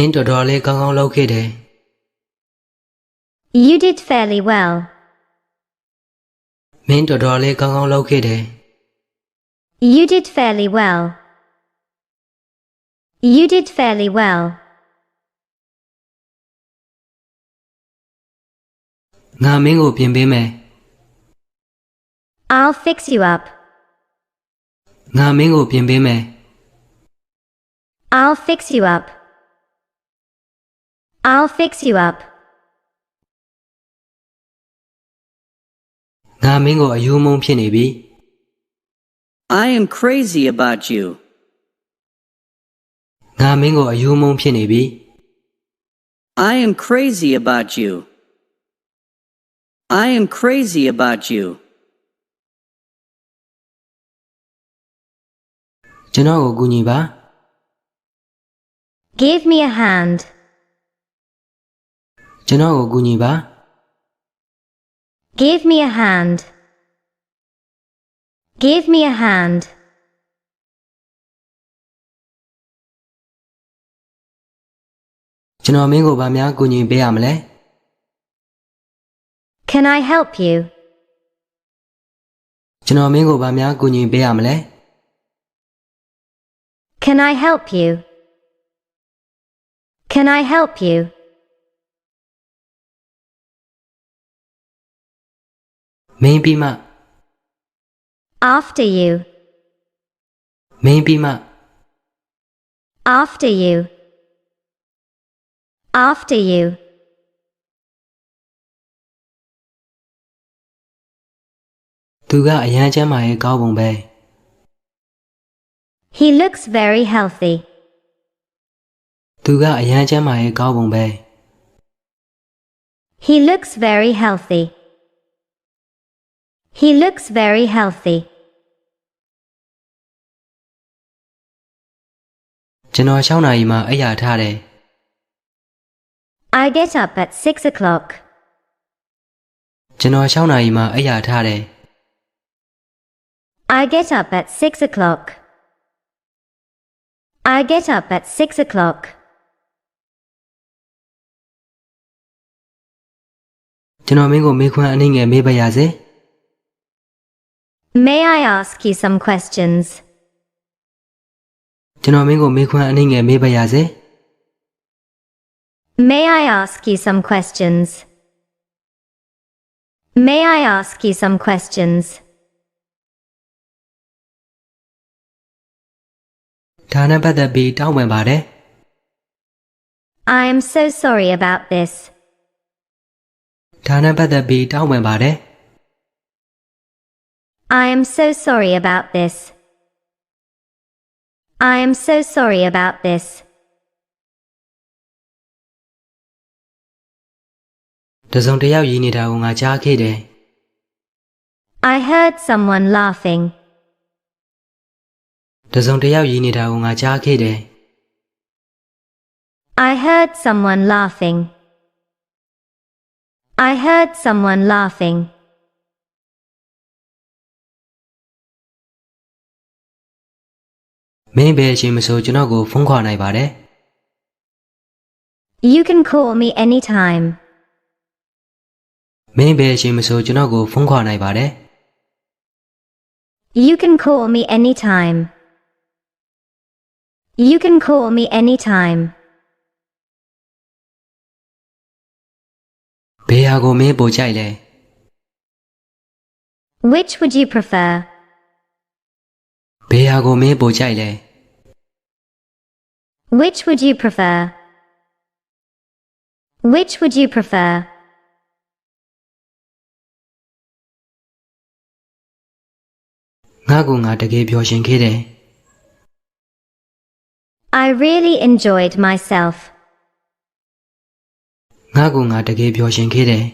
မင်းတော်တော်လေးကောင်းကောင်းလုပ်ခဲ့တယ် You did fairly well. မင်းတော်တော်လေးကောင်းကောင်းလုပ်ခဲ့တယ် You did fairly well. You did fairly well. ငါမင်းကိုပြင်ပေးမယ် I'll fix you up. ငါမင်းကိုပြင်ပေးမယ် I'll fix you up. I'll fix you up. ငါမင်းကိုအယူမုန်းဖြစ်နေပြီ I am crazy about you. ငါမင်းကိုအယူမုန်းဖြစ်နေပြီ I am crazy about you. I am crazy about you. ကျွန်တော်ကိုကူညီပါ Give me a hand. ကျွန်တော်ကိုကူညီပါ Give me a hand. Give me a hand. ကျွန်တော်မင်းကိုဗာများကူညီပေးရမလဲ Can I help you? ကျွန်တော်မင်းကိုဗာများကူညီပေးရမလဲ Can I help you? Can I help you? မင်းပြီးမှ After you. မင်းပြီးမှ After you. After you. သူကအရန်ချမ်းမာရေးကောင်းပုံပဲ He looks very healthy. သူကအရန်ချမ်းမာရေးကောင်းပုံပဲ He looks very healthy. He looks very healthy. ကျွန်တော်6နာရီမှအိပ်ယာထားတယ် I get up at 6 o'clock. ကျွန်တော်6နာရီမှအိပ်ယာထားတယ် I get up at 6 o'clock. I get up at 6 o'clock. ကျွန်တော်မင်းကိုမေးခွန်းအနည်းငယ်မေးပါရစေ May I ask you some questions? ကျွန်တော်မင်းကိုမေးခွန်းအနည်းငယ်မေးပါရစေ May I ask you some questions? May I ask you some questions? ဒါနဲ့ပတ်သက်ပြီးတောင်းပန်ပါတယ် I am so sorry about this. ဒါနဲ့ပတ်သက်ပြီးတောင်းပန်ပါတယ် I am so sorry about this. I am so sorry about this. တစုံတစ်ယောက်ရည်နေတာကိုငါကြားခဲ့တယ် I heard someone laughing. တစုံတစ်ယောက်ရည်နေတာကိုငါကြားခဲ့တယ် I heard someone laughing. I heard someone laughing. မင်းဘယ်အချိန်မဆိုကျွန်တော်ကိုဖုန်းခေါ်နိုင်ပါတယ် You can call me anytime. မင်းဘယ်အချိန်မဆိုကျွန်တော်ကိုဖုန်းခေါ်နိုင်ပါတယ် You can call me anytime. You can call me anytime. ဘယ်ဟာကိုမင်းပိုကြိုက်လဲ Which would you prefer? ဘယ်ဟာကိုမင်းပိုကြိုက်လဲ Which would you prefer? Which would you prefer? ငါကငါတကယ်ပျော်ရွှင်ခဲ့တယ် I really enjoyed myself. ငါကငါတကယ်ပျော်ရွှင်ခဲ့တယ်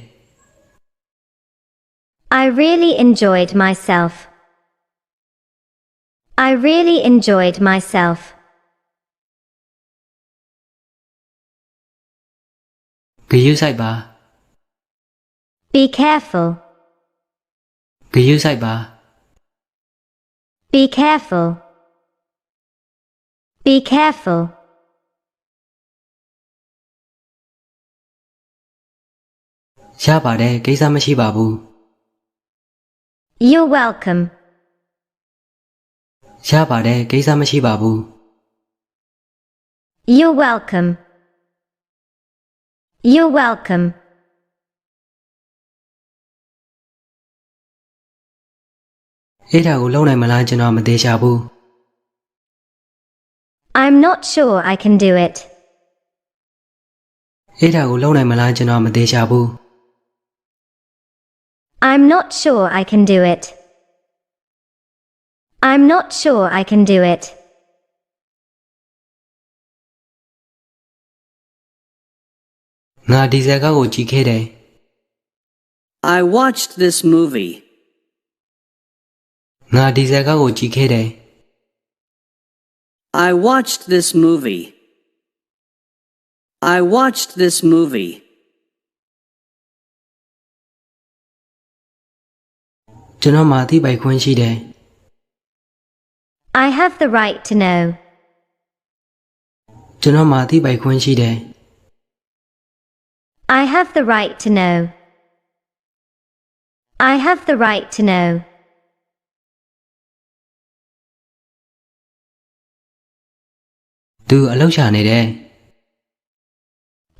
I really enjoyed myself. I really enjoyed myself. ဂရုစိုက်ပါ Be careful. ဂရုစိုက်ပါ Be careful. Be careful. ရပါတယ်ကိစ္စမရှိပါဘူး You're welcome. ရပါတယ်ကိစ္စမရှိပါဘူး You're welcome. You're welcome. အဲ့ဒါကိုလုပ်နိုင်မလားကျွန်တော်မသေးချာဘူး I'm not sure I can do it. အဲ့ဒါကိုလုပ်နိုင်မလားကျွန်တော်မသေးချာဘူး I'm not sure I can do it. I'm not sure I can do it. ငါဒီဇယ်ကားကိုကြည့်ခဲ့တယ် I watched this movie. ငါဒီဇယ်ကားကိုကြည့်ခဲ့တယ် I watched this movie. I watched this movie. ကျွန်တော်မှာသိပိုင်ခွင့်ရှိတယ် I have the right to know. ကျွန်တော်မှာသိပိုင်ခွင့်ရှိတယ် I have the right to know. I have the right to know. သူအလုပ်ရှာနေတယ်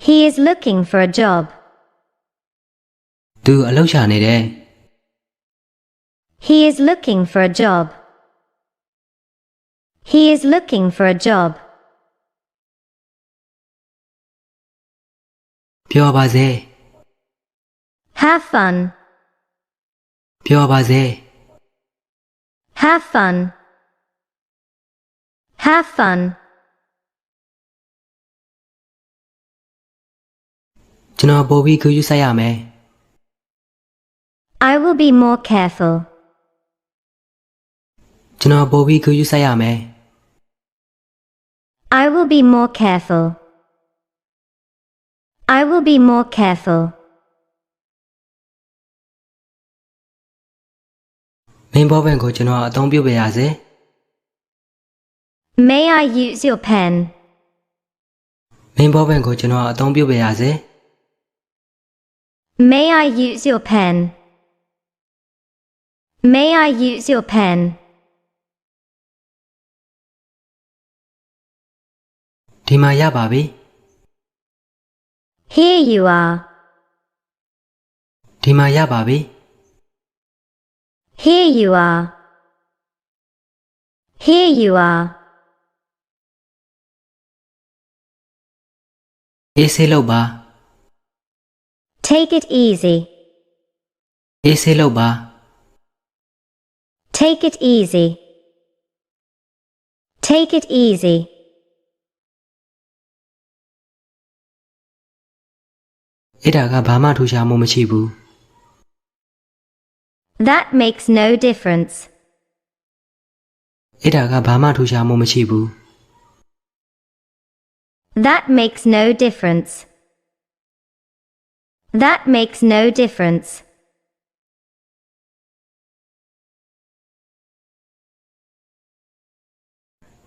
He is looking for a job. သူအလုပ်ရှာနေတယ် He is looking for a job. He is looking for a job. ပြောပါစေ Have fun. ပြောပါစေ Have fun. Have fun. ကျွန်တော်ပို့ပြီးခူးယူဆိုင်ရမယ် I will be more careful. ကျွန်တော်ပို့ပြီးခူးယူဆိုင်ရမယ် I will be more careful. I will be more careful. မင်းဘောပင်ကိုကျွန်တော်အသုံးပြုပေးရစေ May I use your pen? မင်းဘောပင်ကိုကျွန်တော်အသုံးပြုပေးရစေ May I use your pen? May I use your pen? ဒီမှာရပါပြီ Here you are. ဒီမှာရပါပြီ Here you are. Here you are. အေးဆေးလုပ်ပါ Take it easy. အေးဆေးလုပ်ပါ Take it easy. Take it easy. အဲ့ဒါကဘာမှထူးခြားမှုမရှိဘူး That makes no difference. အဲ့ဒါကဘာမှထူးခြားမှုမရှိဘူး That makes no difference. That makes no difference.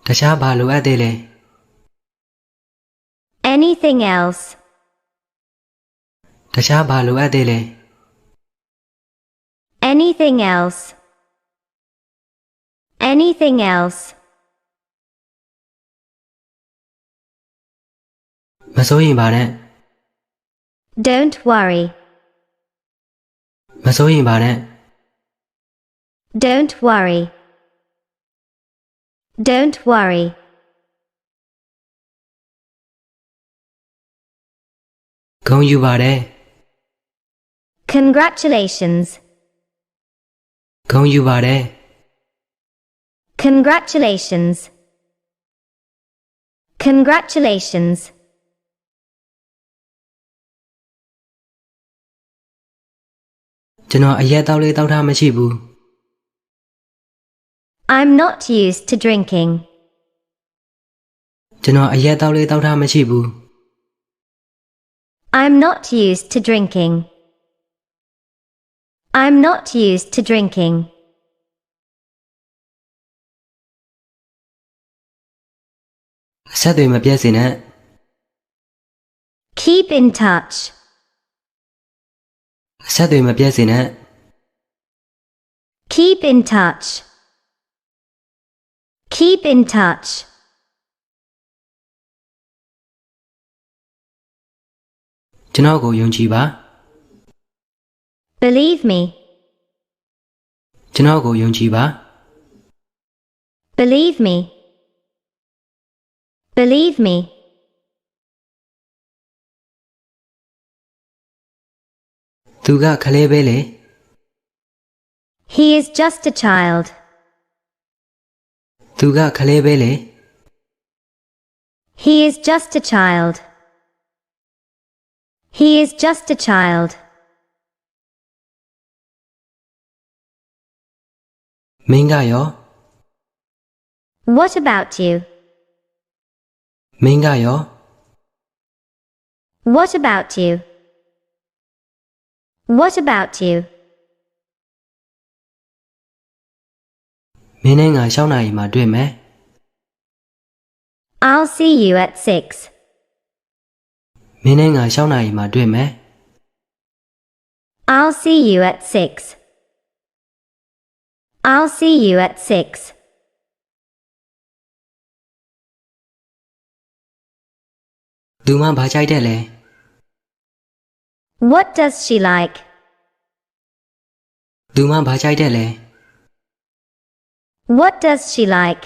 တခြားဘာလိုအပ်သေးလဲ Anything else? တခြားဘာလိုအပ်သေးလဲ Anything else? Anything else? မစိုးရင်ပါနဲ့ Don't worry. မစိုးရင်ပါနဲ့ Don't worry. Don't worry. ဂုဏ်ယူပါတယ် Congratulations. ဂုဏ်ယူပါတယ် Congratulations. Congratulations. ကျွန်တော်အရက်တောက်လေးတောက်ထားမရှိဘူး I'm not used to drinking. ကျွန်တော်အရက်တောက်လေးတောက်ထားမရှိဘူး I'm not used to drinking. I'm not used to drinking. အဆက်တွေမပြတ်စေနဲ့ Keep in touch. အဆက်တွေမပြတ်စေနဲ့ Keep in touch. Keep in touch. ကျွန်တော်ကိုယုံကြည်ပါ Believe me. ကျွန်တော်ကိုယုံကြည်ပါ Believe me. Believe me. သူကခလေးပဲလေ He is just a child. သူကခလေးပဲလေ He is just a child. He is just a child. မင်းကရော What about you? မင်းကရော What about you? What about you? မင်းနဲ့ငါ6နာရီမှတွေ့မယ် I'll see you at 6. မင်းနဲ့ငါ6နာရီမှတွေ့မယ် I'll see you at 6. I'll see you at 6. သူမှဘာကြိုက်တဲ့လဲ What does she like? သူမှဘာကြိုက်တဲ့လဲ What does she like?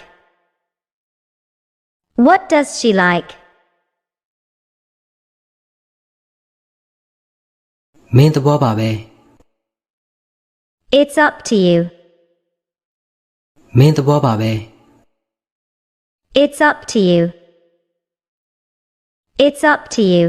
What does she like? မင်းသဘောပါပဲ It's up to you. မင်းသဘောပါပဲ It's up to you. It's up to you.